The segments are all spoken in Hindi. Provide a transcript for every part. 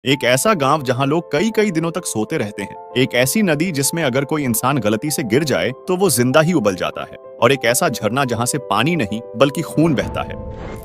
एक ऐसा गांव जहां लोग कई कई दिनों तक सोते रहते हैं। एक ऐसी नदी जिसमें अगर कोई इंसान गलती से गिर जाए तो वो जिंदा ही उबल जाता है। और एक ऐसा झरना जहां से पानी नहीं बल्कि खून बहता है।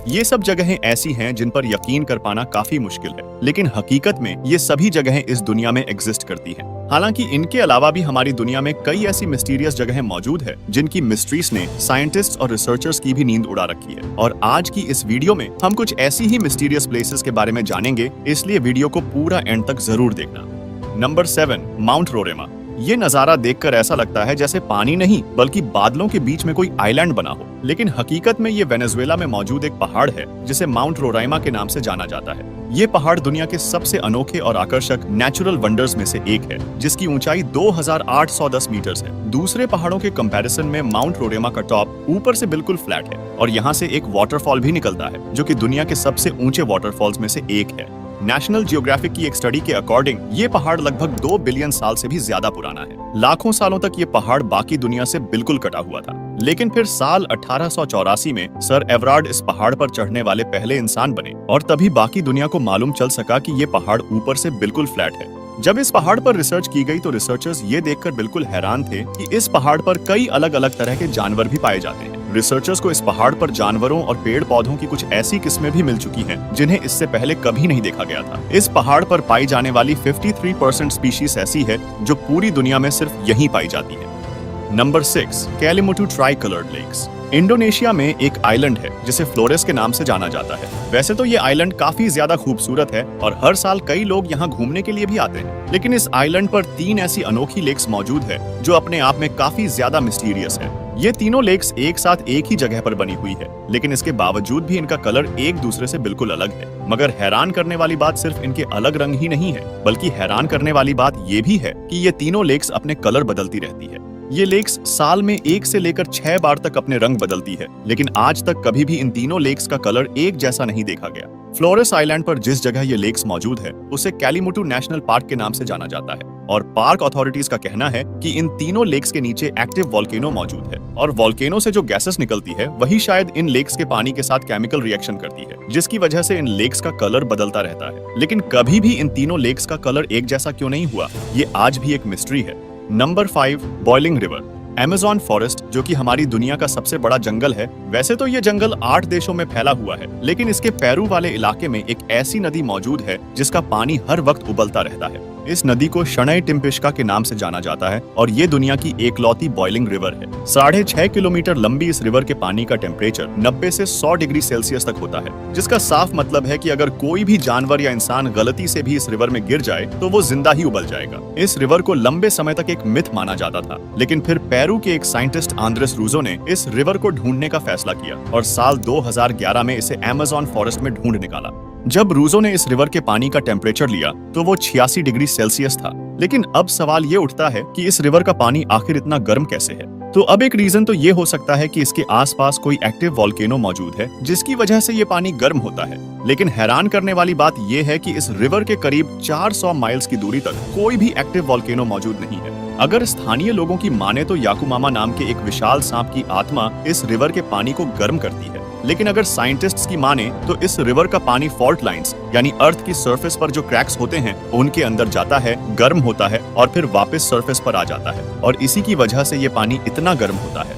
ये सब जगहें ऐसी हैं जिन पर यकीन कर पाना काफी मुश्किल है, लेकिन हकीकत में ये सभी जगहें इस दुनिया में एग्जिस्ट करती हैं। हालांकि इनके अलावा भी हमारी दुनिया में कई ऐसी मिस्टीरियस जगहें मौजूद है जिनकी मिस्ट्रीज ने साइंटिस्ट और रिसर्चर्स की भी नींद उड़ा रखी है। और आज की इस वीडियो में हम कुछ ऐसी ही मिस्टीरियस प्लेसेस के बारे में जानेंगे, इसलिए वीडियो को पूरा एंड तक जरूर देखना। Number 7, mount Roraima. ये नजारा देखकर ऐसा लगता है जैसे पानी नहीं बल्कि बादलों के बीच में कोई आइलैंड बना हो, लेकिन हकीकत में ये वेनेजुएला में मौजूद एक पहाड़ है जिसे माउंट रोराइमा के नाम से जाना जाता है। ये पहाड़ दुनिया के सबसे अनोखे और आकर्षक नेचुरल वंडर्स में से एक है, जिसकी ऊंचाई 2810 मीटर है। दूसरे पहाड़ों के कंपैरिजन में माउंट रोरेमा का टॉप ऊपर से बिल्कुल फ्लैट है और यहाँ से एक वाटरफॉल भी निकलता है जो कि दुनिया के सबसे ऊंचे वाटरफॉल्स में से एक है। नेशनल जियोग्राफिक की एक स्टडी के अकॉर्डिंग ये पहाड़ लगभग 2 बिलियन साल से भी ज्यादा पुराना है। लाखों सालों तक ये पहाड़ बाकी दुनिया से बिल्कुल कटा हुआ था, लेकिन फिर साल 1884 में सर एवरार्ड इस पहाड़ पर चढ़ने वाले पहले इंसान बने और तभी बाकी दुनिया को मालूम चल सका कि ये पहाड़ ऊपर से बिल्कुल फ्लैट है। जब इस पहाड़ पर रिसर्च की गई तो रिसर्चर्स ये देखकर बिल्कुल हैरान थे कि इस पहाड़ पर कई अलग अलग तरह के जानवर भी पाए जाते हैं। रिसर्चर्स को इस पहाड़ पर जानवरों और पेड़ पौधों की कुछ ऐसी किस्में भी मिल चुकी हैं जिन्हें इससे पहले कभी नहीं देखा गया था। इस पहाड़ पर पाई जाने वाली 53% स्पीशीज ऐसी है जो पूरी दुनिया में सिर्फ यहीं पाई जाती है। Number 6, Kelimutu tri coloured lakes. Indonesia में एक आइलैंड है जिसे फ्लोरेस के नाम से जाना जाता है। वैसे तो ये आइलैंड काफी ज्यादा खूबसूरत है और हर साल कई लोग यहाँ घूमने के लिए भी आते हैं, लेकिन इस आइलैंड पर 3 ऐसी अनोखी लेक्स मौजूद है जो अपने आप में काफी ज्यादा मिस्टीरियस है। ये तीनों लेक्स एक साथ एक ही जगह पर बनी हुई है, लेकिन इसके बावजूद भी इनका कलर एक दूसरे से बिल्कुल अलग है। मगर हैरान करने वाली बात सिर्फ इनके अलग रंग ही नहीं है, बल्कि हैरान करने वाली बात ये भी है कि ये तीनों लेक्स अपने कलर बदलती रहती है। ये लेक्स साल में 1 से लेकर 6 बार तक अपने रंग बदलती है, लेकिन आज तक कभी भी इन तीनों लेक्स का कलर एक जैसा नहीं देखा गया। फ्लोरेस आइलैंड पर जिस जगह ये लेक्स मौजूद है उसे कैलिमुटू नेशनल पार्क के नाम से जाना जाता है और पार्क अथॉरिटीज का कहना है कि इन तीनों लेक्स के नीचे एक्टिव वोल्केनो मौजूद है और वोल्केनो से जो गैसेस निकलती है वही शायद इन लेक्स के पानी के साथ केमिकल रिएक्शन करती है, जिसकी वजह से इन लेक्स का कलर बदलता रहता है। लेकिन कभी भी इन तीनों लेक्स का कलर एक जैसा क्यों नहीं हुआ, ये आज भी एक मिस्ट्री है। Number 5, boiling river. Amazon forest जो कि हमारी दुनिया का सबसे बड़ा जंगल है। वैसे तो ये जंगल 8 देशों में फैला हुआ है, लेकिन इसके पेरू वाले इलाके में एक ऐसी नदी मौजूद है जिसका पानी हर वक्त उबलता रहता है। इस नदी को शनई टिम्पिश्का के नाम से जाना जाता है और ये दुनिया की एकलौती बॉइलिंग रिवर है। 6.5 किलोमीटर लंबी इस रिवर के पानी का टेम्परेचर 90 से 100 डिग्री सेल्सियस तक होता है, जिसका साफ मतलब है कि अगर कोई भी जानवर या इंसान गलती से भी इस रिवर में गिर जाए तो वो जिंदा ही उबल जाएगा। इस रिवर को लंबे समय तक एक मिथ माना जाता था, लेकिन फिर पेरू के एक साइंटिस्ट आंद्रेस रूजो ने इस रिवर को ढूंढने का फैसला किया और साल 2011 में इसे अमेज़न फॉरेस्ट में ढूंढ निकाला। जब रूजो ने इस रिवर के पानी का टेम्परेचर लिया तो वो 86 डिग्री सेल्सियस था। लेकिन अब सवाल ये उठता है कि इस रिवर का पानी आखिर इतना गर्म कैसे है। तो अब एक रीजन तो ये हो सकता है कि इसके आसपास कोई एक्टिव वोल्केनो मौजूद है जिसकी वजह से ये पानी गर्म होता है। लेकिन हैरान करने वाली बात ये है कि इस रिवर के करीब 400 माइल्स की दूरी तक कोई भी एक्टिव वोल्केनो मौजूद नहीं है। अगर स्थानीय लोगों की माने तो याकुमामा नाम के एक विशाल सांप की आत्मा इस रिवर के पानी को गर्म करती है, लेकिन अगर साइंटिस्ट्स की माने तो इस रिवर का पानी फॉल्ट लाइंस यानी अर्थ की सरफेस पर जो क्रैक्स होते हैं उनके अंदर जाता है, गर्म होता है और फिर वापस सरफेस पर आ जाता है और इसी की वजह से ये पानी इतना गर्म होता है।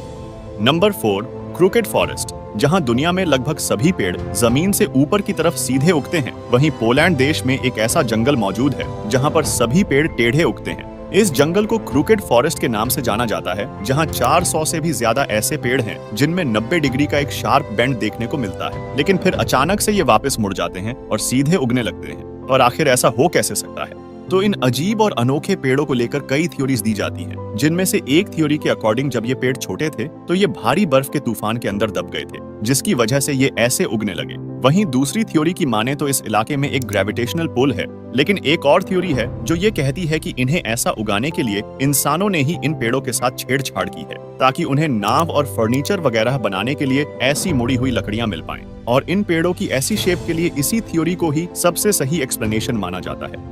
Number 4, crooked forest. जहां दुनिया में लगभग सभी पेड़ जमीन से ऊपर की तरफ सीधे उगते हैं, वहीं पोलैंड देश में एक ऐसा जंगल मौजूद है जहां पर सभी पेड़ टेढ़े उगते हैं। इस जंगल को क्रूकेड फॉरेस्ट के नाम से जाना जाता है, जहां 400 से भी ज्यादा ऐसे पेड़ हैं जिनमें 90 डिग्री का एक शार्प बेंड देखने को मिलता है, लेकिन फिर अचानक से ये वापस मुड़ जाते हैं और सीधे उगने लगते हैं। और आखिर ऐसा हो कैसे सकता है? तो इन अजीब और अनोखे पेड़ों को लेकर कई थ्योरीज दी जाती हैं, जिनमें से एक थ्योरी के अकॉर्डिंग जब ये पेड़ छोटे थे तो ये भारी बर्फ के तूफान के अंदर दब गए थे, जिसकी वजह से ये ऐसे उगने लगे। वहीं दूसरी थ्योरी की माने तो इस इलाके में एक ग्रेविटेशनल पुल है, लेकिन एक और थ्योरी है जो ये कहती है कि इन्हें ऐसा उगाने के लिए इंसानों ने ही इन पेड़ों के साथ छेड़छाड़ की है ताकि उन्हें नाव और फर्नीचर वगैरह बनाने के लिए ऐसी मुड़ी हुई लकड़ियां मिल पाएं। और इन पेड़ों की ऐसी शेप के लिए इसी थ्योरी को ही सबसे सही एक्सप्लेनेशन माना जाता है।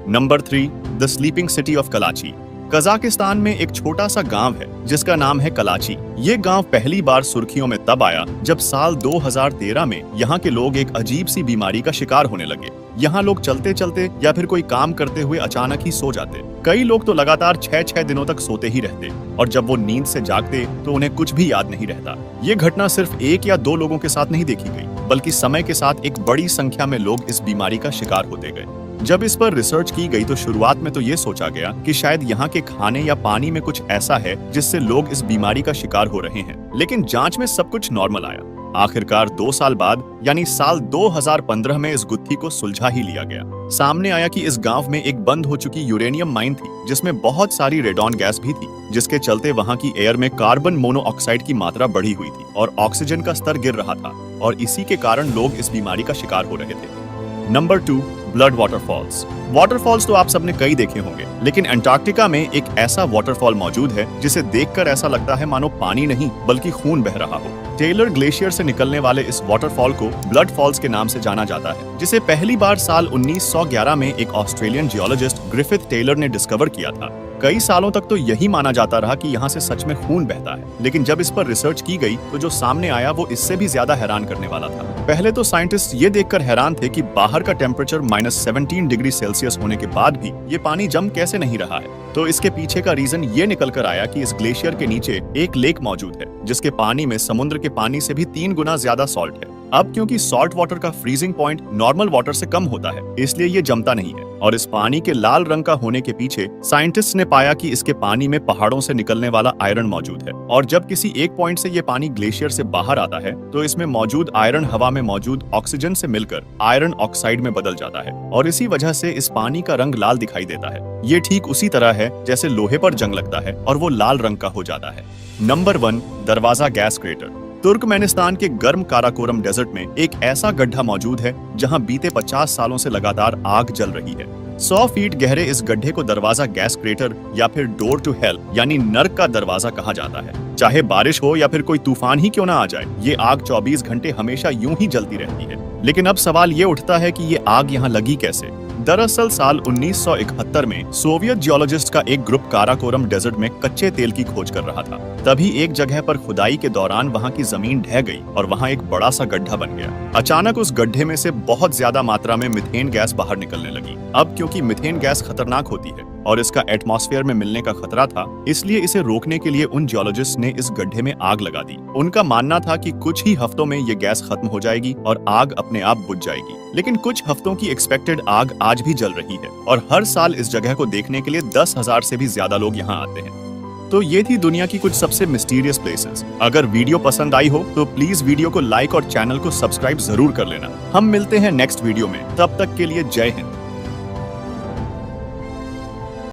Number 3, the sleeping city of Karachi. Kazakhstan में एक छोटा सा गांव है जिसका नाम है कलाची। ये गांव पहली बार सुर्खियों में तब आया जब साल 2013 में यहाँ के लोग एक अजीब सी बीमारी का शिकार होने लगे। यहाँ लोग चलते चलते या फिर कोई काम करते हुए अचानक ही सो जाते। कई लोग तो लगातार 6-6 दिनों तक सोते ही रहते और जब वो नींद से जागते तो उन्हें कुछ भी याद नहीं रहता। ये घटना सिर्फ 1 या 2 लोगों के साथ नहीं देखी गई, बल्कि समय के साथ एक बड़ी संख्या में लोग इस बीमारी का शिकार होते गए। जब इस पर रिसर्च की गई तो शुरुआत में तो ये सोचा गया कि शायद यहाँ के खाने या पानी में कुछ ऐसा है जिससे लोग इस बीमारी का शिकार हो रहे हैं, लेकिन जांच में सब कुछ नॉर्मल आया। आखिरकार 2 साल बाद यानी साल 2015 में इस गुत्थी को सुलझा ही लिया गया। सामने आया कि इस गांव में एक बंद हो चुकी यूरेनियम माइन थी जिसमें बहुत सारी रेडॉन गैस भी थी, जिसके चलते वहां की एयर में कार्बन मोनोऑक्साइड की मात्रा बढ़ी हुई थी और ऑक्सीजन का स्तर गिर रहा था और इसी के कारण लोग इस बीमारी का शिकार हो रहे थे। Number 2, blood waterfalls. वाटरफॉल्स तो आप सबने कई देखे होंगे, लेकिन अंटार्कटिका में एक ऐसा वाटरफॉल मौजूद है जिसे देखकर ऐसा लगता है मानो पानी नहीं बल्कि खून बह रहा हो। टेलर ग्लेशियर से निकलने वाले इस वाटरफॉल को ब्लड फॉल्स के नाम से जाना जाता है, जिसे पहली बार साल 1911 में एक ऑस्ट्रेलियन जियोलॉजिस्ट ग्रिफिथ टेलर ने डिस्कवर किया था। कई सालों तक तो यही माना जाता रहा कि यहाँ से सच में खून बहता है, लेकिन जब इस पर रिसर्च की गई तो जो सामने आया वो इससे भी ज्यादा हैरान करने वाला था। पहले तो साइंटिस्ट ये देखकर हैरान थे कि बाहर का टेम्परेचर -17 डिग्री सेल्सियस होने के बाद भी ये पानी जम कैसे नहीं रहा है। तो इसके पीछे का रीजन ये निकल कर आया कि इस ग्लेशियर के नीचे एक लेक मौजूद है जिसके पानी में समुद्र के पानी से भी 3 गुना ज्यादा सॉल्ट है। अब क्योंकि सॉल्ट वाटर का फ्रीजिंग पॉइंट नॉर्मल वाटर से कम होता है, इसलिए ये जमता नहीं है और इस पानी के लाल रंग का होने के पीछे साइंटिस्ट ने पाया कि इसके पानी में पहाड़ों से निकलने वाला आयरन मौजूद है और जब किसी एक पॉइंट से ये पानी ग्लेशियर से बाहर आता है तो इसमें मौजूद आयरन हवा में मौजूद ऑक्सीजन से मिलकर आयरन ऑक्साइड में बदल जाता है और इसी वजह से इस पानी का रंग लाल दिखाई देता है। ये ठीक उसी तरह है जैसे लोहे पर जंग लगता है और वो लाल रंग का हो जाता है। नंबर 1, दरवाजा गैस क्रेटर। तुर्कमेनिस्तान के गर्म काराकोरम डेजर्ट में एक ऐसा गड्ढा मौजूद है जहां बीते 50 सालों से लगातार आग जल रही है। 100 फीट गहरे इस गड्ढे को दरवाजा गैस क्रेटर या फिर डोर टू हेल यानी नर्क का दरवाजा कहा जाता है। चाहे बारिश हो या फिर कोई तूफान ही क्यों ना आ जाए, ये आग 24 घंटे हमेशा यूं ही जलती रहती है। लेकिन अब सवाल ये उठता है कि ये आग यहाँ लगी कैसे। दरअसल साल 1971 में सोवियत जियोलॉजिस्ट का एक ग्रुप काराकोरम डेजर्ट में कच्चे तेल की खोज कर रहा था। तभी एक जगह पर खुदाई के दौरान वहां की जमीन ढह गई और वहां एक बड़ा सा गड्ढा बन गया। अचानक उस गड्ढे में से बहुत ज्यादा मात्रा में मीथेन गैस बाहर निकलने लगी। अब क्योंकि मीथेन गैस खतरनाक होती है और इसका एटमॉस्फेयर में मिलने का खतरा था, इसलिए इसे रोकने के लिए उन जियोलॉजिस्ट ने इस गड्ढे में आग लगा दी। उनका मानना था कि कुछ ही हफ्तों में ये गैस खत्म हो जाएगी और आग अपने आप बुझ जाएगी। लेकिन कुछ हफ्तों की एक्सपेक्टेड आग आज भी जल रही है और हर साल इस जगह को देखने के लिए 10,000 से भी ज्यादा लोग यहाँ आते हैं। तो ये थी दुनिया की कुछ सबसे मिस्टीरियस प्लेसेस। अगर वीडियो पसंद आई हो तो प्लीज वीडियो को लाइक और चैनल को सब्सक्राइब जरूर कर लेना। हम मिलते हैं नेक्स्ट वीडियो में, तब तक के लिए जय हिंद।